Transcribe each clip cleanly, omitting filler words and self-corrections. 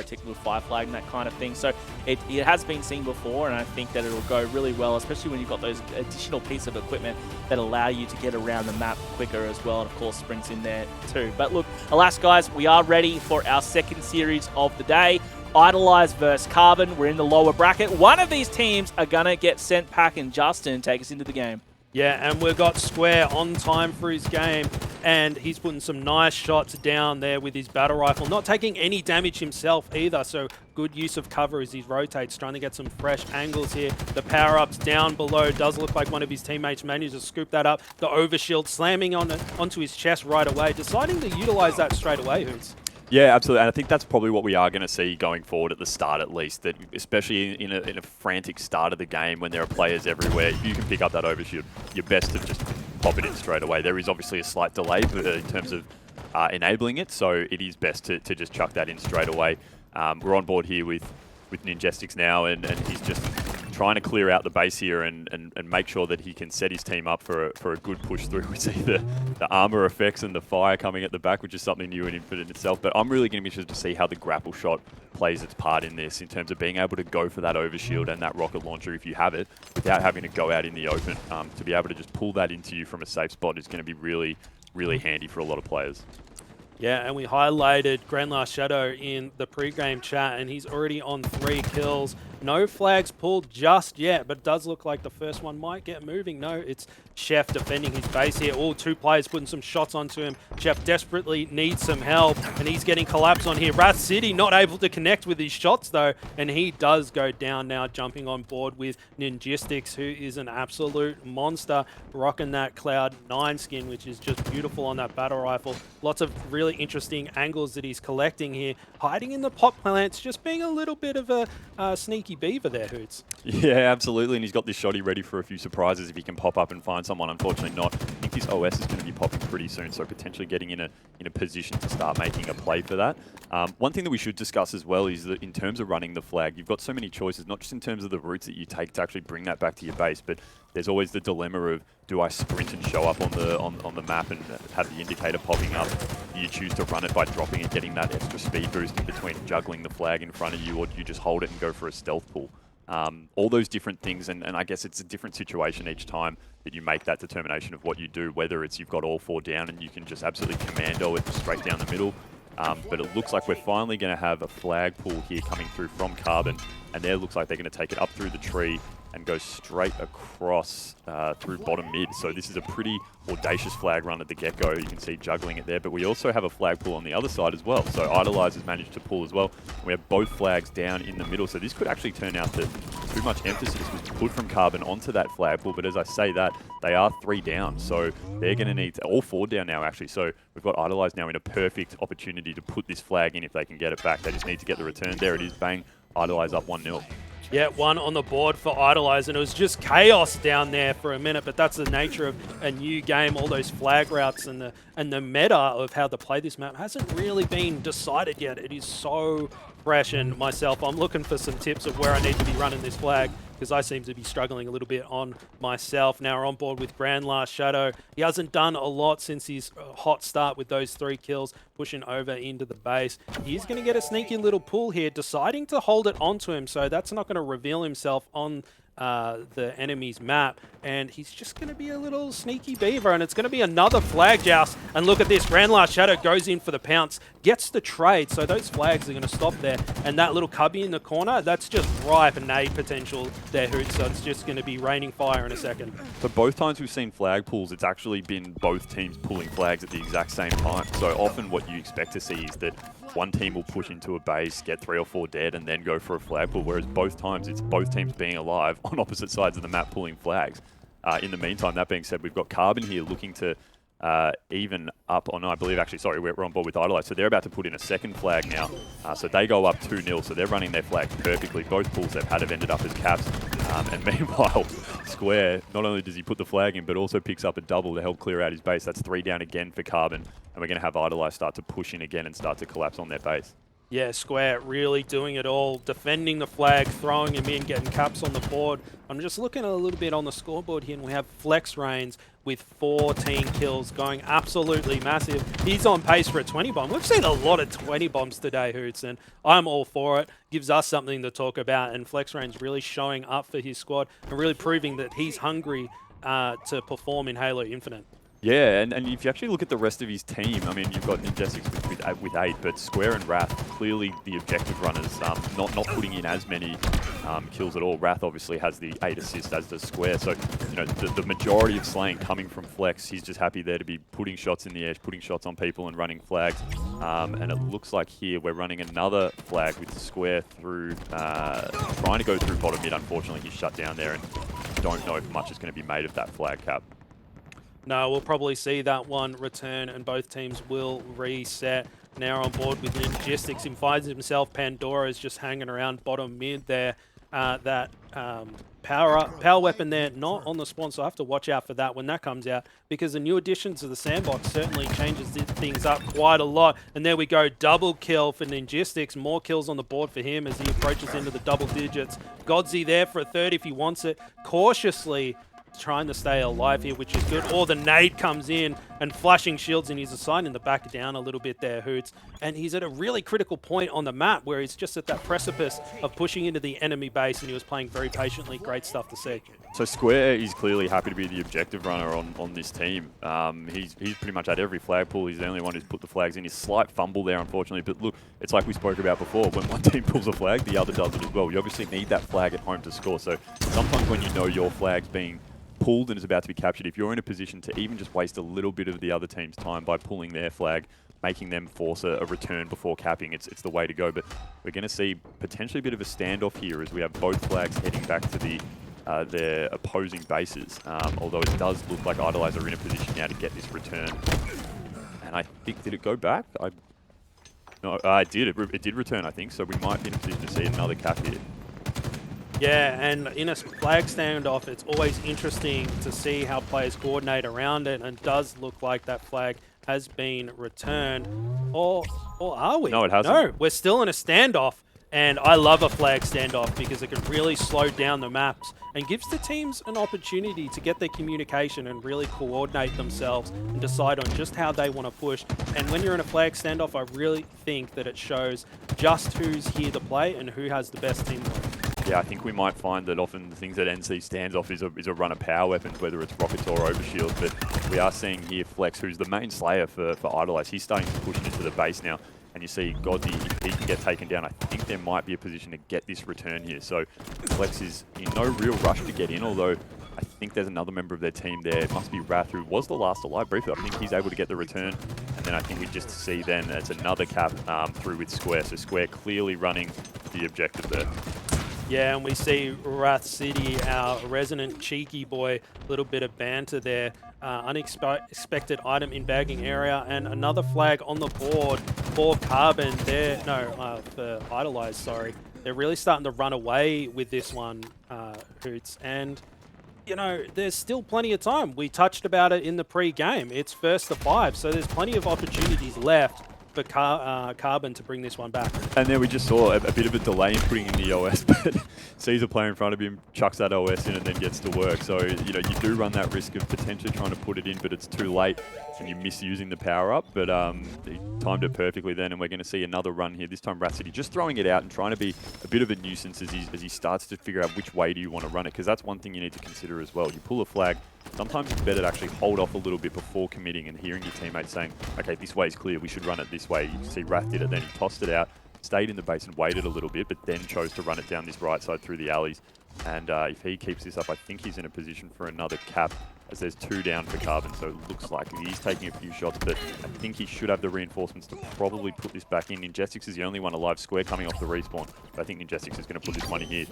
technical fire flag and that kind of thing. So it has been seen before, and I think that it'll go really well, especially when you've got those additional pieces of equipment that allow you to get around the map quicker as well, and of course sprints in there too. But look, alas guys, we are ready for our second series of the day. IDOLIZE versus Carbon. We're in the lower bracket. One of these teams are gonna get sent pack, and Justin, take us into the game. Yeah, and we've got Square on time for his game, and he's putting some nice shots down there with his battle rifle, not taking any damage himself either, so good use of cover as he rotates, trying to get some fresh angles here. The power-ups down below, does look like one of his teammates managed to scoop that up. The overshield slamming onto his chest right away, deciding to utilize that straight away, Hoots. Yeah, absolutely, and I think that's probably what we are going to see going forward at the start, at least. That especially in a frantic start of the game when there are players everywhere, if you can pick up that overshield, you're best to just pop it in straight away. There is obviously a slight delay in terms of enabling it, so it is best to just chuck that in straight away. We're on board here with Ninjestics now, and he's just trying to clear out the base here and make sure that he can set his team up for a good push through. We see the armor effects and the fire coming at the back, which is something new and infinite in itself. But I'm really going to be interested to see how the grapple shot plays its part in this, in terms of being able to go for that overshield and that rocket launcher if you have it, without having to go out in the open. To be able to just pull that into you from a safe spot is going to be really, really handy for a lot of players. Yeah, and we highlighted Grandlast Shadow in the pre-game chat, and he's already on 3 kills. No flags pulled just yet, but it does look like the first one might get moving. No, it's Chef defending his base here. All 2 players putting some shots onto him. Chef desperately needs some help, and he's getting collapsed on here. Wrath City not able to connect with his shots, though, and he does go down now, jumping on board with Ninjestics, who is an absolute monster, rocking that Cloud 9 skin, which is just beautiful on that battle rifle. Lots of really interesting angles that he's collecting here. Hiding in the pot plants, just being a little bit of a sneaky beaver there, Hoots. Yeah, absolutely, and he's got this shotty ready for a few surprises if he can pop up and find someone. Unfortunately not. I think his OS is going to be popping pretty soon, so potentially getting in a position to start making a play for that. One thing that we should discuss as well is that in terms of running the flag, you've got so many choices, not just in terms of the routes that you take to actually bring that back to your base, but there's always the dilemma of, do I sprint and show up on the map and have the indicator popping up? Do you choose to run it by dropping it, getting that extra speed boost in between juggling the flag in front of you, or do you just hold it and go for a stealth pull? All those different things, and I guess it's a different situation each time that you make that determination of what you do, whether it's you've got all 4 down and you can just absolutely commando it straight down the middle. But it looks like we're finally going to have a flag pull here coming through from Carbon, and there looks like they're going to take it up through the tree and go straight across through bottom mid. So this is a pretty audacious flag run at the get-go. You can see juggling it there, but we also have a flag pull on the other side as well. So IDOLIZE has managed to pull as well. We have both flags down in the middle, so this could actually turn out that too much emphasis was put from Carbon onto that flag pull, but as I say that, they are 3 down, so they're going to need all 4 down now actually. So we've got IDOLIZE now in a perfect opportunity to put this flag in if they can get it back. They just need to get the return. There it is, bang, IDOLIZE up 1-0. Yeah, 1 on the board for IDOLIZE, and it was just chaos down there for a minute, but that's the nature of a new game. All those flag routes and the meta of how to play this map hasn't really been decided yet. It is so fresh, and myself, I'm looking for some tips of where I need to be running this flag, because I seem to be struggling a little bit on myself. Now we're on board with Grandlast Shadow. He hasn't done a lot since his hot start with those 3 kills, pushing over into the base. He's going to get a sneaky little pull here, deciding to hold it onto him, so that's not going to reveal himself on the enemy's map, and he's just going to be a little sneaky beaver, and it's going to be another flag joust. And look at this, Grandlast Shadow goes in for the pounce, gets the trade, so those flags are going to stop there, and that little cubby in the corner, that's just ripe nade potential there, Hoot, so it's just going to be raining fire in a second. So both times we've seen flag pulls, it's actually been both teams pulling flags at the exact same time. So often what you expect to see is that one team will push into a base, get 3 or 4 dead, and then go for a flag pull, whereas both times it's both teams being alive on opposite sides of the map pulling flags. In the meantime, that being said, we've got Carbon here looking to even up on, I believe, actually, sorry, we're on board with IDOLIZE. So they're about to put in a second flag now. So they go up 2-0, so they're running their flags perfectly. Both pulls they've had have ended up as caps. And meanwhile, Square, not only does he put the flag in, but also picks up a double to help clear out his base. That's 3 down again for Carbon. And we're going to have IDOLIZE start to push in again and start to collapse on their base. Yeah, Square really doing it all, defending the flag, throwing him in, getting caps on the board. I'm just looking a little bit on the scoreboard here, and we have Flex Reigns with 14 kills, going absolutely massive. He's on pace for a 20 bomb. We've seen a lot of 20 bombs today, Hoots, and I'm all for it. Gives us something to talk about, and FlexRain's really showing up for his squad and really proving that he's hungry to perform in Halo Infinite. Yeah, and if you actually look at the rest of his team, I mean, you've got Ninjestics with 8, but Square and Wrath, clearly the objective runners, not putting in as many kills at all. Wrath obviously has the 8 assists, as does Square. So, you know, the majority of slaying coming from Flex. He's just happy there to be putting shots in the air, putting shots on people and running flags. And it looks like here we're running another flag with Square through, trying to go through bottom mid. Unfortunately, he's shut down there, and don't know if much is going to be made of that flag cap. No, we'll probably see that one return, and both teams will reset. Now on board with Ninjestics. He finds himself. Pandora is just hanging around bottom mid there. That power weapon there, not on the spawn, so I have to watch out for that when that comes out, because the new addition to the sandbox certainly changes things up quite a lot. And there we go, double kill for Ninjestics. More kills on the board for him as he approaches into the double digits. Godsey there for a third if he wants it. Cautiously trying to stay alive here, which is good. Or the nade comes in and flashing shields, and he's assigning the back down a little bit there, Hoots. And he's at a really critical point on the map where he's just at that precipice of pushing into the enemy base, and he was playing very patiently. Great stuff to see. So Square is clearly happy to be the objective runner on this team. He's pretty much at every flag pool. He's the only one who's put the flags in. His slight fumble there, unfortunately. But look, it's like we spoke about before. When one team pulls a flag, the other does it as well. You obviously need that flag at home to score. So sometimes when you know your flag's being pulled and is about to be captured, if you're in a position to even just waste a little bit of the other team's time by pulling their flag, making them force a return before capping, it's the way to go. But we're going to see potentially a bit of a standoff here as we have both flags heading back to their opposing bases. Although it does look like IDOLIZE are in a position now to get this return. And I think, did it go back? No, it did. It did return, I think. So we might be in a position to see another cap here. Yeah, and in a flag standoff, it's always interesting to see how players coordinate around it, and it does look like that flag has been returned. Or are we? No, it hasn't. No, we're still in a standoff, and I love a flag standoff because it can really slow down the maps and gives the teams an opportunity to get their communication and really coordinate themselves and decide on just how they want to push. And when you're in a flag standoff, I really think that it shows just who's here to play and who has the best teamwork. Yeah, I think we might find that often the things that NC stands off is a run of power weapons, whether it's rockets or overshield. But we are seeing here Flex, who's the main slayer for IDOLIZE. He's starting to push into the base now. And you see Godsey, if he can get taken down, I think there might be a position to get this return here. So Flex is in no real rush to get in, although I think there's another member of their team there. It must be Wrath, who was the last alive briefly. I think he's able to get the return. And then I think we just see then it's another cap through with Square. So Square clearly running the objective there. Yeah, and we see Wrath City, our resident cheeky boy, a little bit of banter there. Unexpected item in bagging area, and another flag on the board for Carbon there. No, for IDOLIZE, sorry. They're really starting to run away with this one, Hoots. And, you know, there's still plenty of time. We touched about it in the pre-game. It's first to 5, so there's plenty of opportunities left for Carbon to bring this one back. And there we just saw a bit of a delay in putting in the OS, but sees a player in front of him, chucks that OS in and then gets to work. So, you know, you do run that risk of potentially trying to put it in, but it's too late and you're misusing the power up. But he timed it perfectly then, and we're going to see another run here. This time Rat City just throwing it out and trying to be a bit of a nuisance as he starts to figure out which way do you want to run it, because that's one thing you need to consider as well. You pull a flag, sometimes it's better to actually hold off a little bit before committing and hearing your teammates saying, okay, this way is clear, we should run it this way. You see Wrath did it, then he tossed it out, stayed in the base and waited a little bit, but then chose to run it down this right side through the alleys. And if he keeps this up, I think he's in a position for another cap, as there's 2 down for Carbon. So it looks like he's taking a few shots, but I think he should have the reinforcements to probably put this back in. Ninjestics is the only one alive, Square coming off the respawn. But I think Ninjestics is going to put this one in here.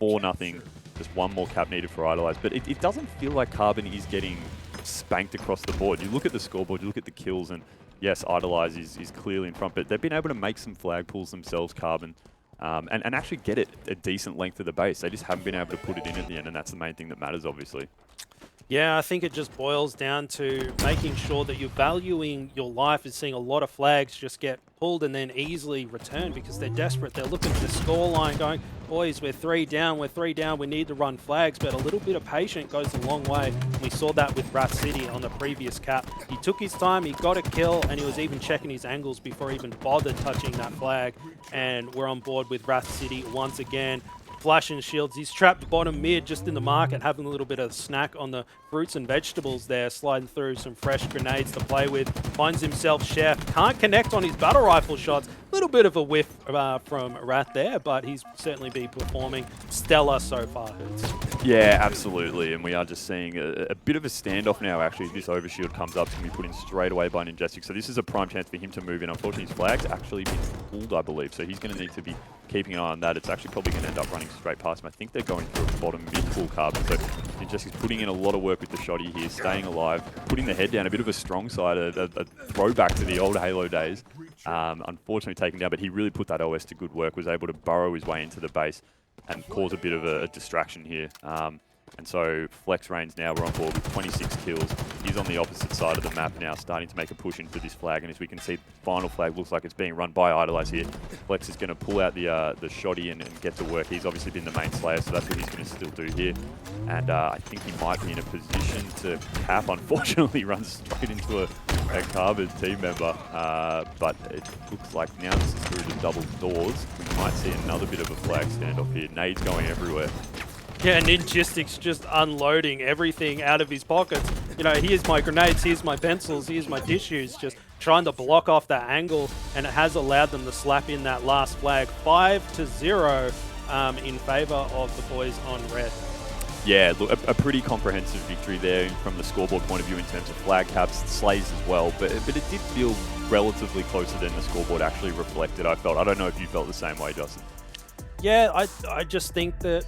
4-0, just one more cap needed for IDOLIZE. But it doesn't feel like Carbon is getting spanked across the board. You look at the scoreboard, you look at the kills, and yes, IDOLIZE is clearly in front, but they've been able to make some flag pulls themselves, Carbon. And actually get it a decent length of the base. They just haven't been able to put it in at the end, and that's the main thing that matters, obviously. Yeah, I think it just boils down to making sure that you're valuing your life. Is seeing a lot of flags just get pulled and then easily returned because they're desperate. They're looking at the score line going, boys, we're 3 down, we need to run flags. But a little bit of patience goes a long way. We saw that with Wrath City on the previous cap. He took his time, he got a kill, and he was even checking his angles before he even bothered touching that flag. And we're on board with Wrath City once again. Flashing shields. He's trapped bottom mid just in the market, having a little bit of snack on the fruits and vegetables there, sliding through some fresh grenades to play with. Finds himself Chef. Can't connect on his battle rifle shots. A little bit of a whiff from Wrath there, but he's certainly been performing stellar so far. Yeah, absolutely. And we are just seeing a bit of a standoff now, actually. This overshield comes up, it's going to be put in straight away by Ninjestic. So this is a prime chance for him to move in. Unfortunately, his flag's actually been pulled, I believe. So he's going to need to be keeping an eye on that. It's actually probably going to end up running straight past him. I think they're going through a bottom mid-pool carbon. So Ninjestic's putting in a lot of work with the shoddy here, staying alive, putting the head down, a bit of a strong side, a throwback to the old Halo days. Unfortunately taken down, but he really put that OS to good work, was able to burrow his way into the base and cause a bit of a distraction here. And so Flex Reigns now, we're on board with 26 kills. He's on the opposite side of the map now, starting to make a push in for this flag. And as we can see, the final flag looks like it's being run by IDOLIZE here. Flex is going to pull out the shoddy and get to work. He's obviously been the main slayer, so that's what he's going to still do here. And I think he might be in a position to cap. Unfortunately, runs straight into a Carbon team member. But it looks like now this is through the double doors. We might see another bit of a flag standoff here. Nades going everywhere. Yeah, Ninjestic's just unloading everything out of his pockets. You know, here's my grenades, here's my pencils, here's my tissues, just trying to block off that angle, and it has allowed them to slap in that last flag. 5-0 in favor of the boys on red. Yeah, look, a pretty comprehensive victory there from the scoreboard point of view in terms of flag caps, slays as well, but it did feel relatively closer than the scoreboard actually reflected, I felt. I don't know if you felt the same way, Justin. Yeah, I just think that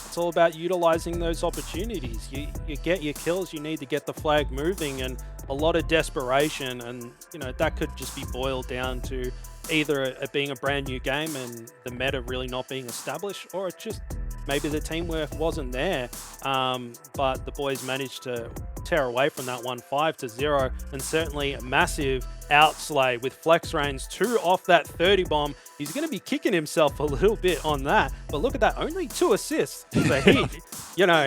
it's all about utilizing those opportunities. You get your kills, you need to get the flag moving, and a lot of desperation, and you know that could just be boiled down to either it being a brand new game and the meta really not being established, or it just maybe the teamwork wasn't there. But the boys managed to tear away from that one, 5-0, and certainly a massive outslay with Flex Reigns 2 off that 30 bomb. He's going to be kicking himself a little bit on that, but look at that, only 2 assists. So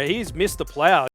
he's missed the plow.